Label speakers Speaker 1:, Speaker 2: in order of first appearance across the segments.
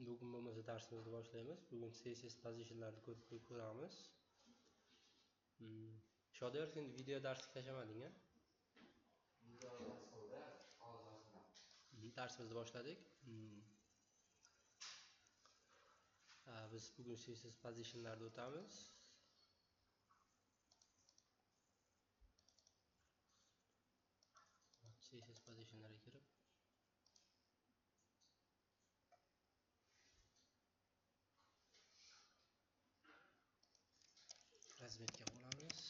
Speaker 1: Bugun bo'lmasa darsimizni boshlaymiz. Bugun CSS pozitionlarni ko'ramiz. Shodiyor, sen video darsga tashlamading-a? Darsimizni boshladik. Biz bugun CSS pozitionlarni o'tamiz. CSS pozitionlarga kirib razmetga olamiz.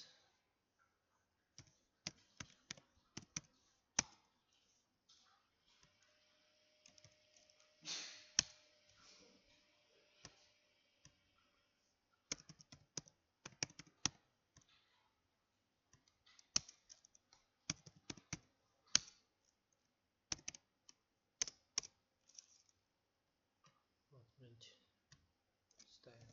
Speaker 1: Birinchi style.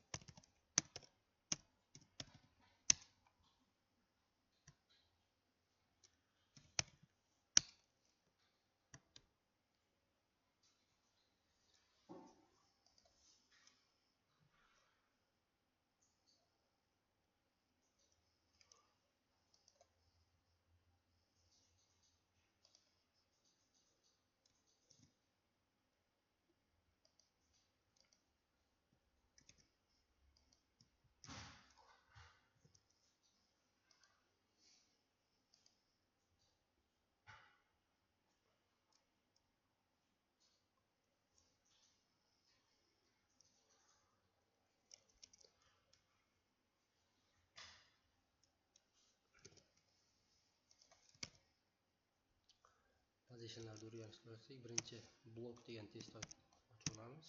Speaker 1: Pozitionlarni o'rganishga o'tsak, birinchi blok degan test ochib olamiz.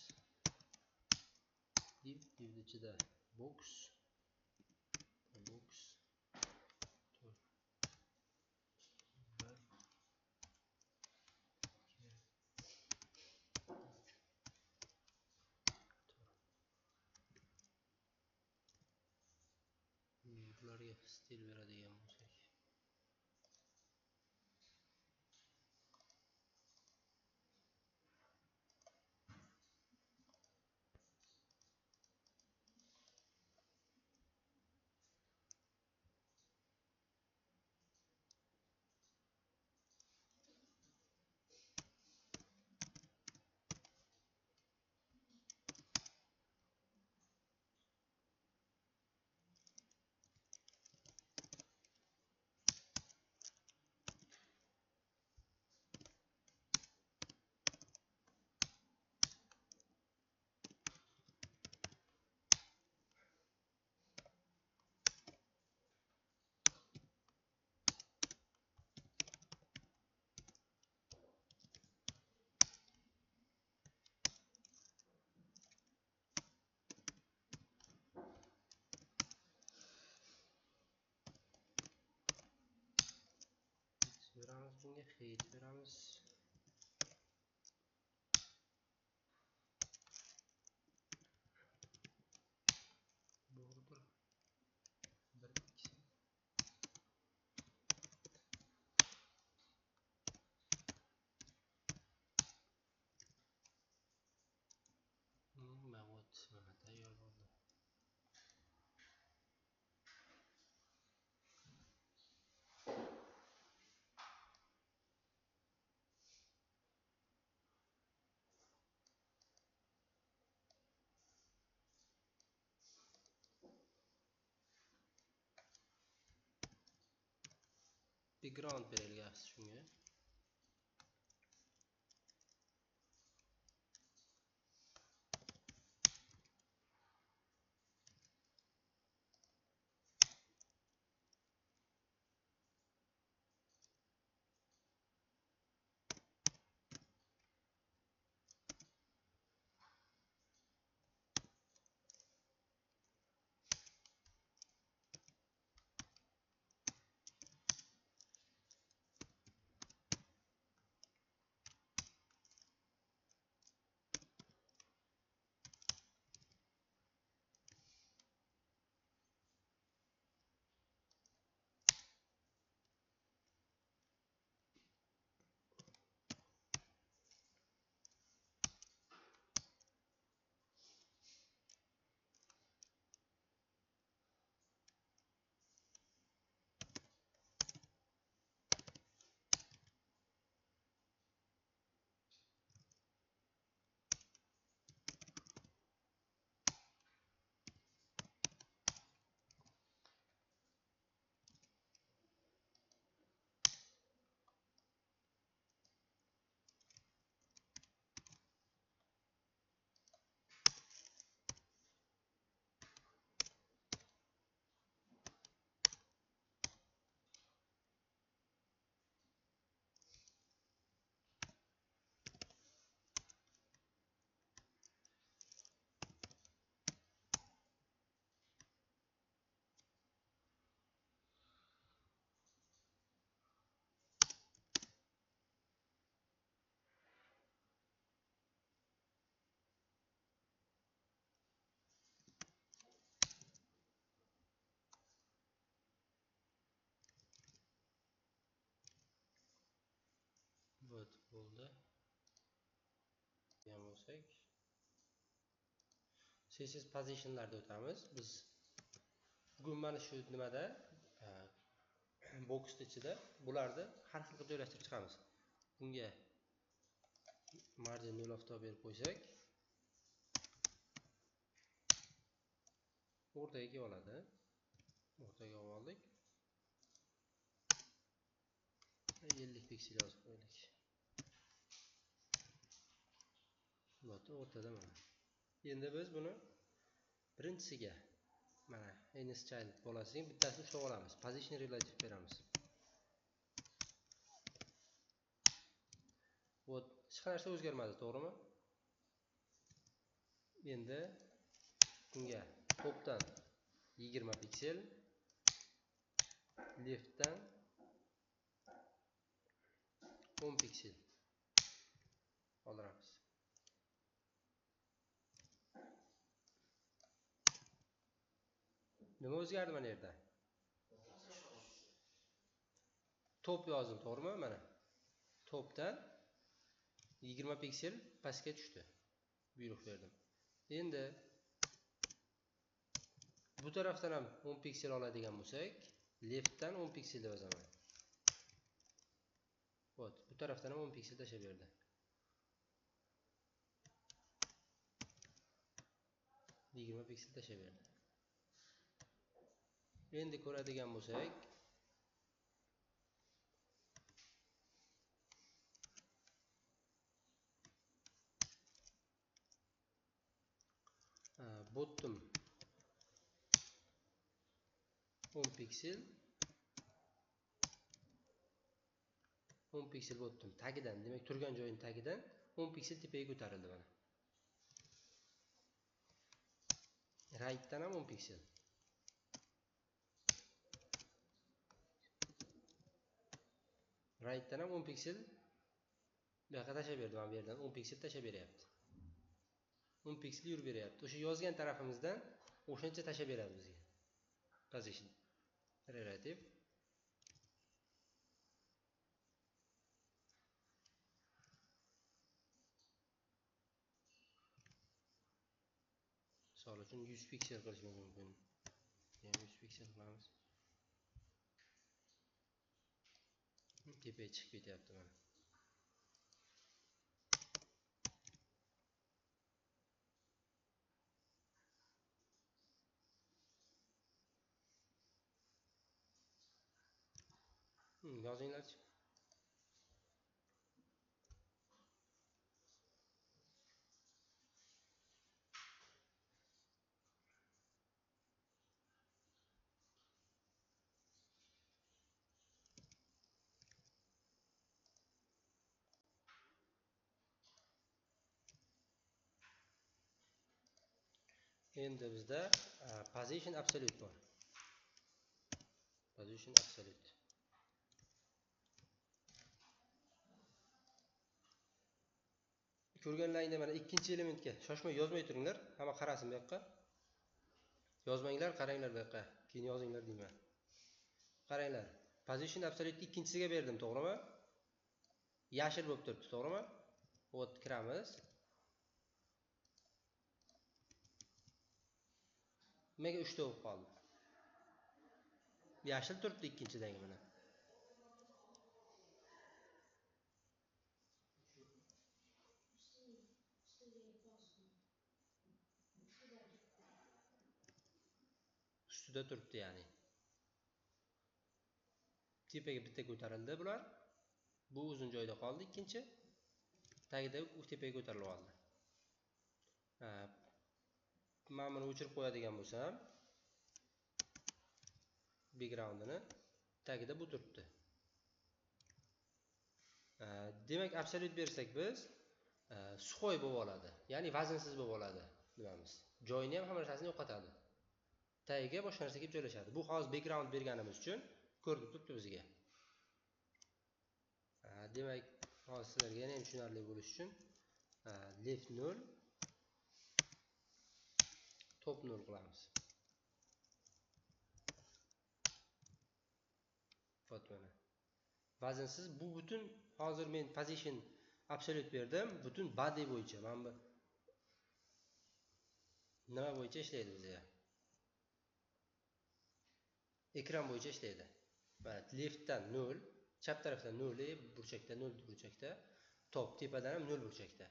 Speaker 1: Div ichida box bularga stil beradigan bo'lsak, beramiz, bunga height beramiz. Border 1 piksel. Mana tayyor bo'ldi. Background berilgan shunga. bo'ldi. Degan bo'lsak, CSS positionlarda o'tamiz. Biz bugun mana shu nimada box ichida bularni har xil qilib joylashtirib chiqamiz. Bunga margin 0 oftob berib qo'ysak, o'rtaga kelib oladi. O'rtaga oldik. 50 piksel yozib qo'ydik. O'rtada mana. Endi biz buni birinchisiga mana NSChild bolasining bittasini ushlab olamiz. Position relative beramiz. Hech narsa o'zgarmadi, to'g'rimi? Endi bunga topdan 20 piksel, leftdan 10 piksel oldiramiz. Nima o'zgardi mana yerda? Top yozdim, to'g'rimi? Mana topdan 20 piksel pastga tushdi. Buyruq berdim. Endi bu tarafdan ham 10 piksel oladigan bo'lsak, leftdan 10 piksel deb yozaman. Bu tarafdan ham 10 piksel tashlab berdi. Yigirma piksel tashlab berdi. Endi ko'radigan bo'lsak, bottom 10 piksel bottom tagidan, demak turgan joyin tagidan 10 piksel tepaga ko'tarildi mana. Rightdan ham 10 piksel. Rightdan ham 10 piksel bu yoqqa tashlab berdi, mana bu yerdan 10 piksel tashlab beryapti. 10 piksel yurib beryapti. O'sha yozgan tarafimizdan o'shancha tashlab beradi bizga. Position relative. Misol uchun 100 piksel qilishimiz mumkin. Yani 100 piksel qilamiz. Tepaga chiqib ketyapti mana. Yozinglarchi. Endi bizda position absolute bor. Position absolute. Ko'rganlaringda mana ikkinchi elementga shoshmay yozmay turinglar, hamma qarasin bu yoqqa. Yozmanglar, qaranglar bu yoqqa. Keyin yozinglar deyman. Qaranglar. Position absolute ikkinchisiga berdim, to'g'rimi? Yashil bo'lib turibdi, to'g'rimi? O't kiramiz. Nimaga 3 ta bo'lib qoldi? Yashil turibdi ikkinchidagi mana. Ustida turibdi ya'ni. Tepaga bitta ko'tarildi bular. Bu uzun joyda qoldi ikkinchi. Tagida tepaga ko'tarilib oldi. Men buni o'chirib qo'yadigan bo'lsam, backgroundini tagida bu turibdi. Demak, absolute bersak biz suxoy bo'lib oladi. Ya'ni vaznsiz bo'lib oladi, demamiz. Joyini ham hamma narsasini yo'qotadi. Tagiga boshqa narsa kelib joylashadi. Bu hozir background berganimiz uchun ko'rinib turibdi bizga. Demak, hozir sizlarga yana ham tushunarli bo'lish uchun left 0, top 0 qilamiz. Mana. Vaznsiz bu butun hozir men position absolut berdim. Butun body bo'yicha. Mana bu nima bo'yicha ishlaydi bizga? Ekran bo'yicha ishlaydi. Mana leftdan 0, chap tarafdan 0, burchakda 0 burchakda, top tepadan ham 0 burchakda.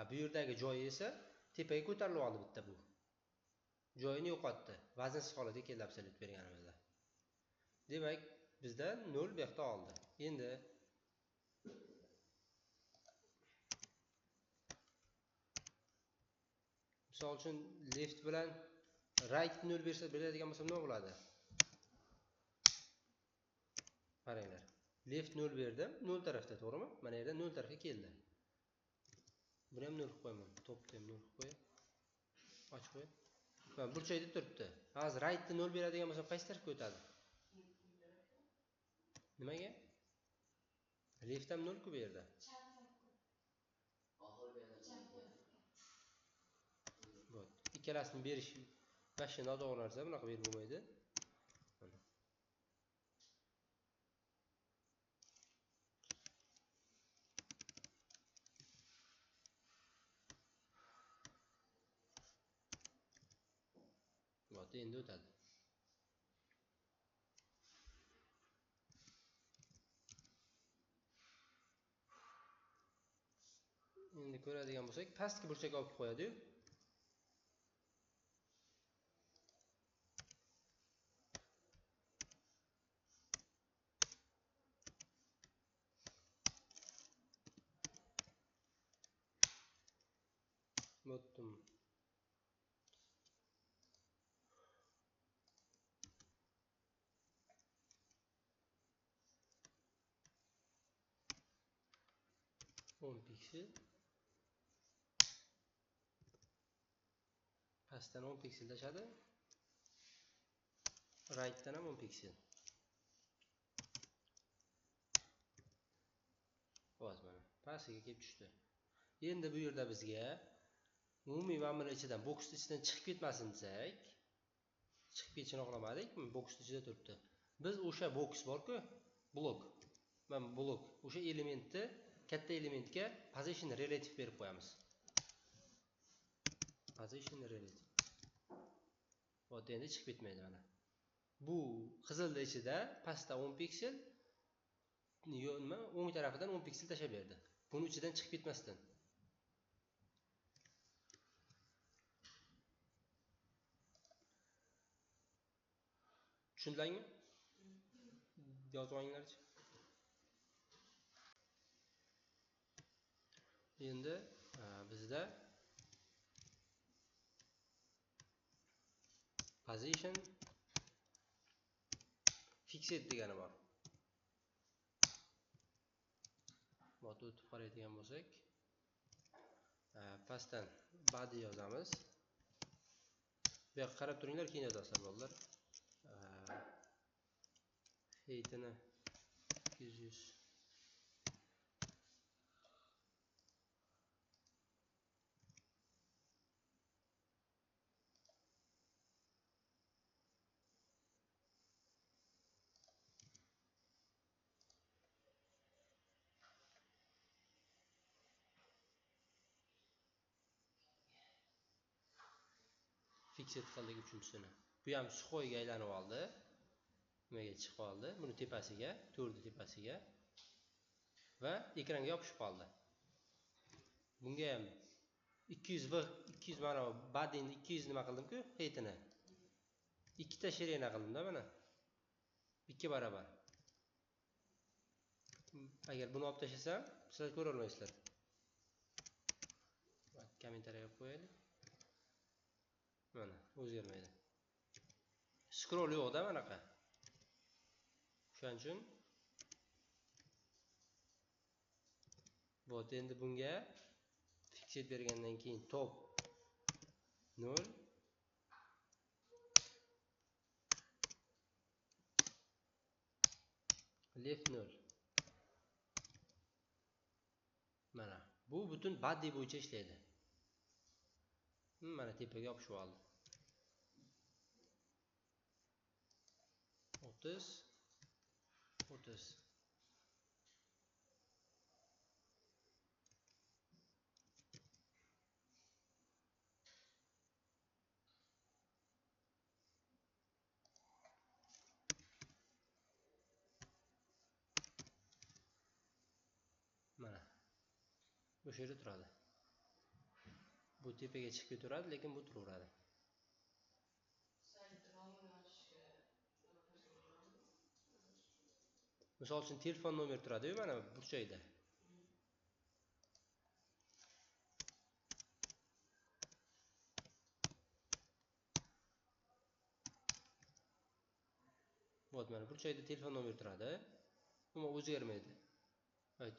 Speaker 1: Bu yerdagi joyi esa tepaga ko'tarilib oldi bitta bu. Joyini yo'qotdi. Vaznsiz holatga keldi absolut berganimizda. Demak, bizda 0 bu yoqda oldi. Endi misol uchun left bilan right 0 beradigan bo'lsam nima bo'ladi? Qaranglar. Left 0 berdim, 0 tarafda, to'g'rimi? Mana yerda 0 tarafga keldi. Buni ham 0 qilib qo'yaman. Topni ham 0 qilib qo'yib, ochib qo'yib. Mana burchakda turibdi. Hozir rightni 0 beradigan bo'lsam qaysi tarafga o'tadi? Nimaga? Left ham 0 ku bu yerda. Bo'p. Ikkalasini berish mashina noto'g'ri narsa, bunaqa berib bo'lmaydi. Bo'p, endi o'tadi. Endi ko'radigan bo'lsak, pastki burchakka olib qo'yadi-yu. Bo'ptim. piksel. Pastdan 10 piksel tashadi. Rightdan ham 10 piksel. Xo'p, mana pastiga kelib tushdi. Endi bu yerda bizga umumiy mana ichidan boks ichidan chiqib ketmasin desak, chiqib ketishini xohlamadik, boks ichida turibdi. Biz o'sha boks bor-ku, blok. Mana blok, o'sha elementni katta elementga position relative berib qo'yamiz. Position relative. Xo'p, endi chiqib ketmaydi mana. Bu qizilda ichida pastda 10 piksel, nima o'ng tarafidan 10 piksel tashab berdi. Buni ichidan chiqib ketmasdan. Tushundingmi? Yozib olinglarchi. Endi bizda position fixed degani bor. Buni o'tib qaraydigan bo'lsak, pastdan body yozamiz. Bu yoqqa qarab turinglar, keyin yozasizlar bolalar. Heightini 200 fixed qildik uchinchisini. Bu ham suxoyga aylanib oldi. Nimaga chiqib qoldi? Buni tepasiga, to'rni tepasiga va ekranga yopishib qoldi. Bunga ham 200 mana bodyni 200 nima qildim-ku, heightini. Ikkita shirena qildim-da mana. 2 barobar. Agar buni olib tashlasam, sizlar ko'ra olmaysizlar. Kommentariy qo'yaylik. Mana, o'zgarmaydi. Scroll yo'q-da bunaqa. Shuning uchun bo'p, endi bunga fixed bergandan keyin top 0 left 0. Mana bu butun body bo'yicha ishlaydi. Mana tepaga yopishib oldi. 30 30 o'sha yerda turadi. Bu tepaga chiqib ketaveradi, lekin bu turaveradi. Misol uchun telefon nomer turadi-yu, mana burchakda. Вот mana burchakda telefon nomer turadi. Umuman o'zgarmaydi.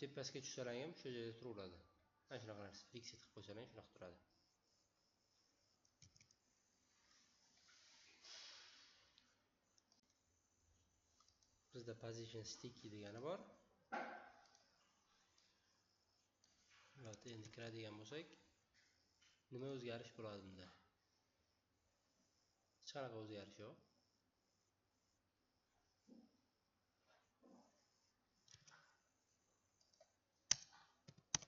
Speaker 1: Tepasiga tushsalang ham shu yerda turaveradi. Mana shunaqa narsa. Fixed qilib qo'ysalang shunaqa turadi. Bizda position sticky degani bor. Endi kiradigan bo'lsak, nima o'zgarish bo'ladi bunda? Hech qanaqa o'zgarish yo'q.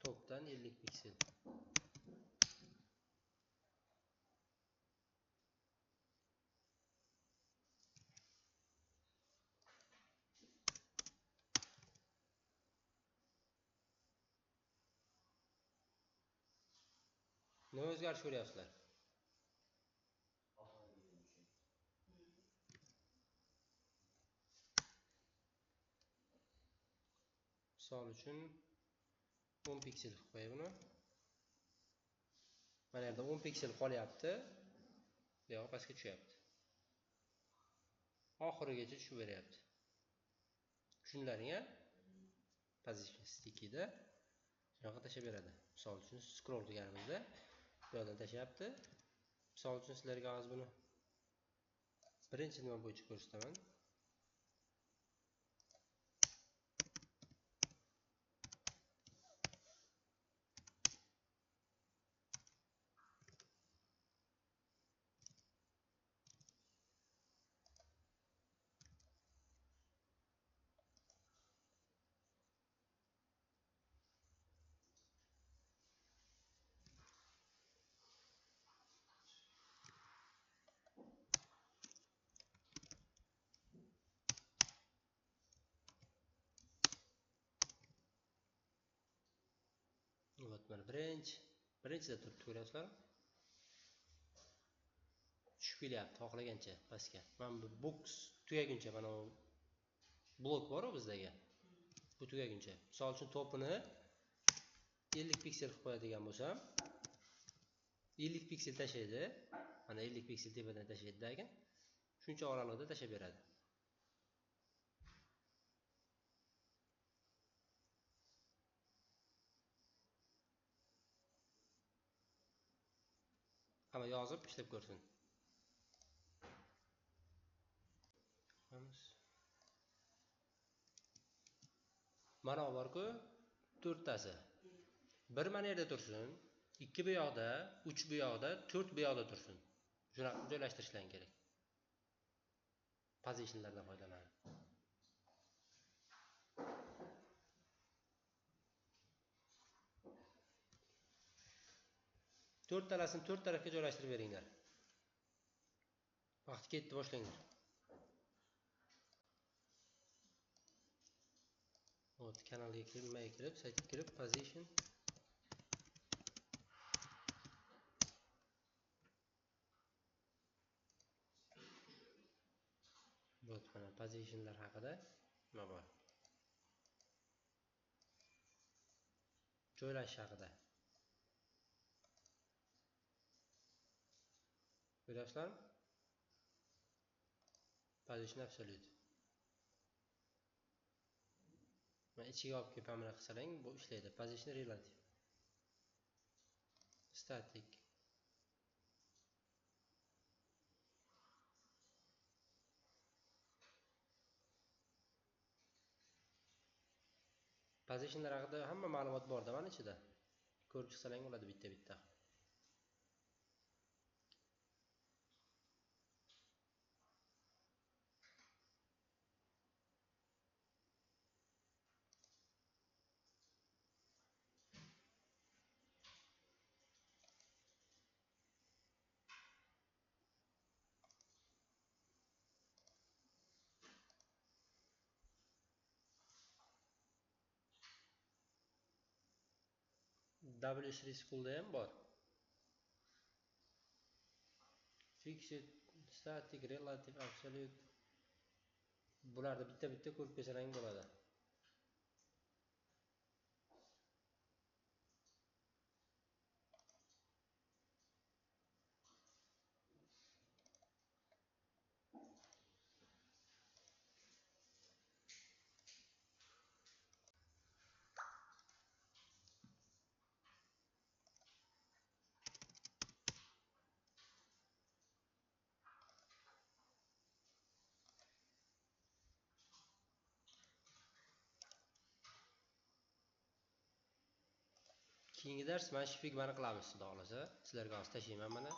Speaker 1: Topdan 50 piksel. Nima o'zgarish ko'ryapsizlar? Misol uchun 10 piksel qilib qo'yay buni. Mana yerda 10 piksel qolyapti. Bu yoqqa pastga tushyapti. Oxirigacha tushib beryapti. Tushunlaring-a? Position sticky-da shunaqa tashlab beradi. Misol uchun scroll qilganimizda bu yerdan tashlayapti. Misol uchun sizlarga hozir buni birinchi nima bo'yicha ko'rsataman. Вот mana birinchida turibdi, ko'ryapsizlar? Tushib kelyapti xohlagancha pastga. Mana bu box tugaguncha, mana bu blok bor-ku bizdagi. Bu tugaguncha. Misol uchun topini 50 piksel qilib qo'yadigan bo'lsam, 50 piksel tashlaydi. Mana 50 piksel tepadan tashlaydi-dagi. Shuncha oraliqda tashlab beradi. Ama yozib ishlab ko'rsin. Mana bor-ku, 4 tasi. Bir mana yerda tursin, 2 bu yoqda, 3 bu yoqda, 4 bu yoqda tursin. Shuni joylashtirishlang kerak. Positionlardan foydalanib. 4 talasini 4 tarafga joylashtirib beringlar. Vaqt ketdi, boshlanglar. Вот, kanalga kirib, saytga kirib, position Вот, mana positionlar haqida nima bor? Joylashish haqida. Ko'ryapsizlarmi? Position absolute. Mana ichiga olib kelib hamla qilsalang, bu ishlaydi. Position relative. Static. Positionlar haqida hamma ma'lumot bor-da mana ichida. Ko'rib chiqsalang bo'ladi bitta-bitta. W3 School'da ham bor. Fixed, static, relative, absolute. Bularni bitta-bitta ko'rib kelsalaring bo'ladi. Keyingi dars mana shu figmani qilamiz, xudo xolasa. Sizlarga hozir tashlayman mana.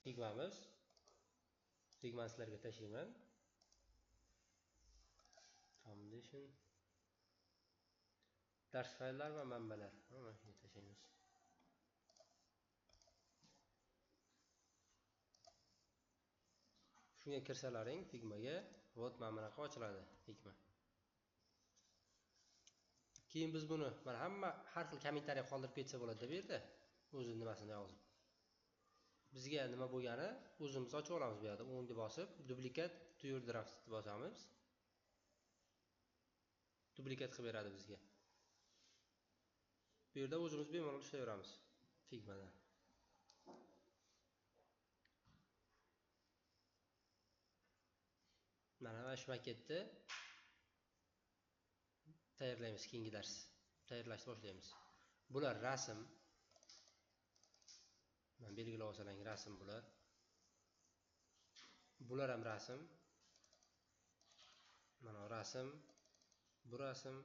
Speaker 1: Figmamiz. Figmani sizlarga tashlayman. Foundation. Dars fayllar va manbalar. Mana shuni tashlaymiz. Shunga kirsalaring Figmaga, vot mana bunaqa ochiladi Figma. Keyin biz buni mana hamma har xil kommentariy qoldirib ketsa bo'ladi bu yerda. O'zi nimasini yozib. Bizga nima bo'lgani o'zimiz ochib olamiz bu yerda. O'ngga bosib, duplikat to your draft bosamiz. Duplikat qilib beradi bizga. Bu yerda o'zimiz bemalol ishlayveramiz Figmada. Mana shu maketni tayyorlaymiz keyingi dars. Tayyorlashni boshlaymiz. Bular rasm. Men belgilab olsalaring rasm bular. Bular ham rasm. Mana rasm, bu rasm,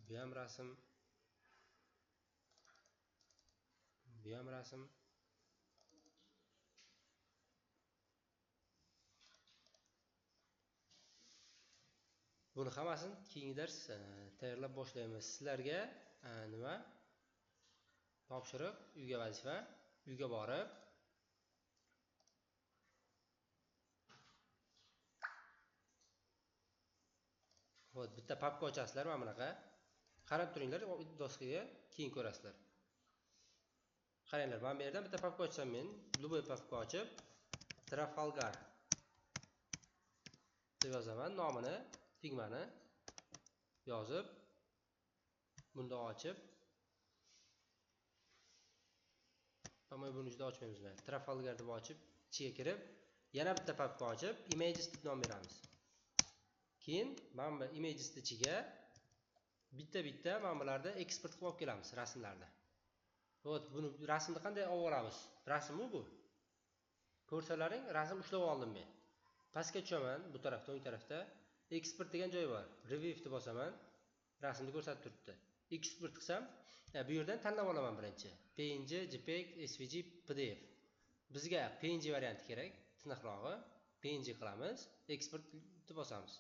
Speaker 1: bu ham rasm. Bu ham rasm. Buni hammasini keyingi dars tayyorlab boshlaymiz. Sizlarga nima? Topshiriq, uyga vazifa, uyga borib hop bitta papka ochasizlar mana bunaqa. Qarab turinglar, doskaga keyin ko'rasizlar. Qaranglar, men bu yerdan bitta papka ochsam men, любой papka ochib, Trafalgar deb yozaman nomini, Figmani yozib, bunda ochib, ammo buni juda ochmaymiz men. Trafalgar deb ochib, ichiga kirib, yana bitta papka ochib, images deb nom beramiz. Keyin mana bu images ichiga bitta-bitta mana bularni eksport qilib olib kelamiz rasmlarni. Hop, buni rasmni qanday olib olamiz? Rasmmi bu? Ko'rsalaring, rasm ushlab oldim men. Pastga tushaman, bu tarafda, o'ng tarafda export degan joy bor. Review deb bosaman, rasmni ko'rsatib turibdi. Export qilsam, bu yerdan tanlab olaman birinchi. PNG, JPEG, SVG, PDF. Bizga PNG varianti kerak, tiniqrog'i. PNG qilamiz, export deb bosamiz.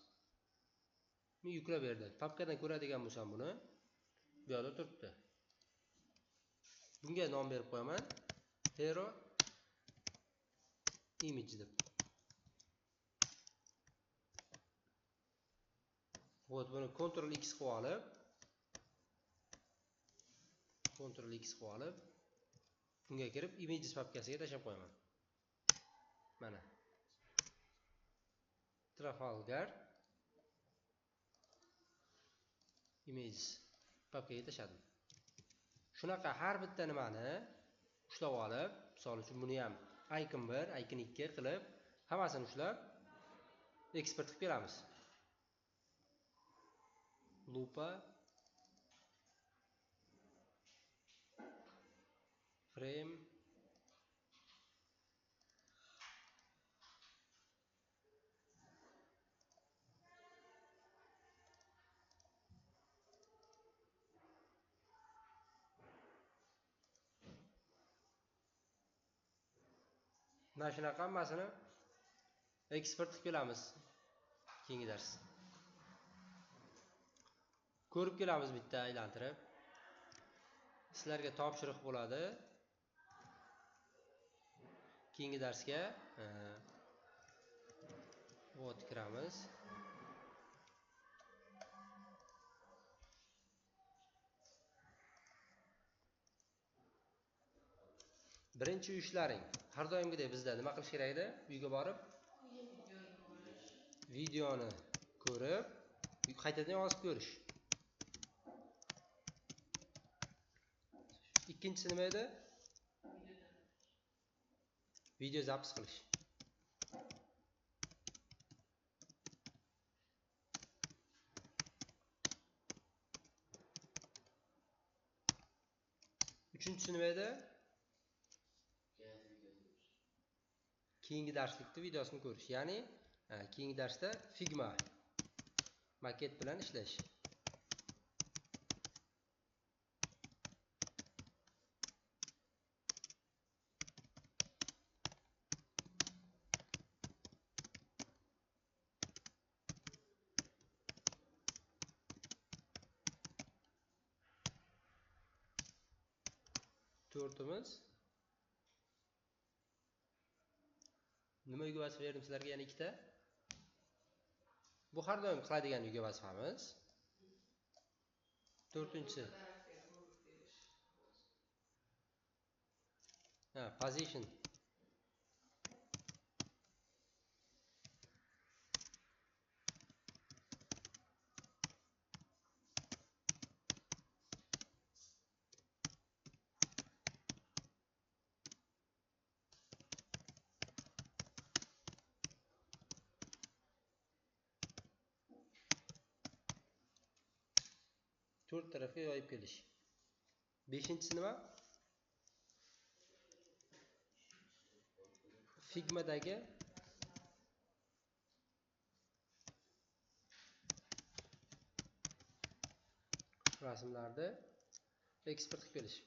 Speaker 1: Men yuklab berdim. Papkadan ko'radigan bo'lsam buni bu yerda turibdi. Bunga nom berib qo'yaman. Hero image deb. Vot buni Ctrl X qilib olib, Ctrl X qilib olib, bunga kirib images papkasiga tashlab qo'yaman. Mana. Trafalgar images papkaga tashladim. Shunaqa har bitta nimani ushlab olib, misol uchun buni ham icon 1, icon 2 qilib, hammasini ushlab eksport qilib beramiz. Lupa frame mana shunaqa hammasini eksport qilib kelamiz keyingi dars. Ko'rib kelamiz bitta aylantirib. Sizlarga topshiriq bo'ladi. Keyingi darsga vot kiramiz. Birinchi ishlaring har doimgidek bizda nima qilish kerak edi? Uyga borib videoni ko'rib, qaytadan yozib ko'rish. Ikkinchisi nima edi? Video zapis qilish. Uchinchisi nima edi? Keyingi darslikda videosini ko'rish. Ya'ni keyingi darsda Figma maket bilan ishlash. To'rtimiz nima uyga vazifa berdim sizlarga yana ikkita? Bu har doim qiladigan uyga vazifamiz. To'rtinchisi position. To'rt tarafga yoyib kelish. Beshinchisi nima? Figmadagi rasmlarni eksport qilib kelish.